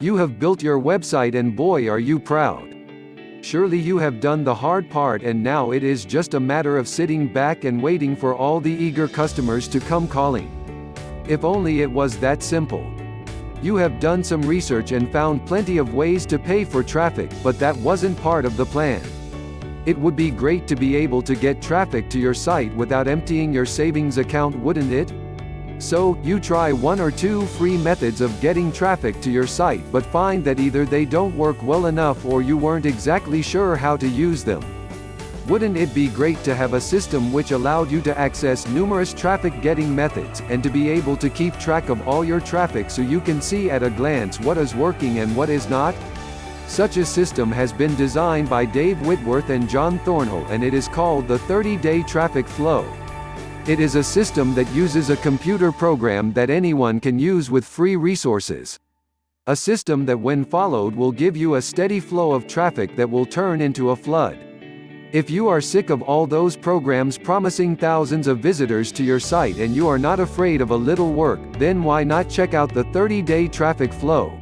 You have built your website and boy are you proud. Surely you have done the hard part and now it is just a matter of sitting back and waiting for all the eager customers to come calling. If only it was that simple. You have done some research and found plenty of ways to pay for traffic, but that wasn't part of the plan. It would be great to be able to get traffic to your site without emptying your savings account, wouldn't it? So, you try one or two free methods of getting traffic to your site but find that either they don't work well enough or you weren't exactly sure how to use them. Wouldn't it be great to have a system which allowed you to access numerous traffic-getting methods, and to be able to keep track of all your traffic so you can see at a glance what is working and what is not? Such a system has been designed by Dave Whitworth and John Thornhill and it is called the 30-day traffic flow. It is a system that uses a computer program that anyone can use with free resources. A system that when followed will give you a steady flow of traffic that will turn into a flood. If you are sick of all those programs promising thousands of visitors to your site and you are not afraid of a little work, then why not check out the 30-day traffic flow?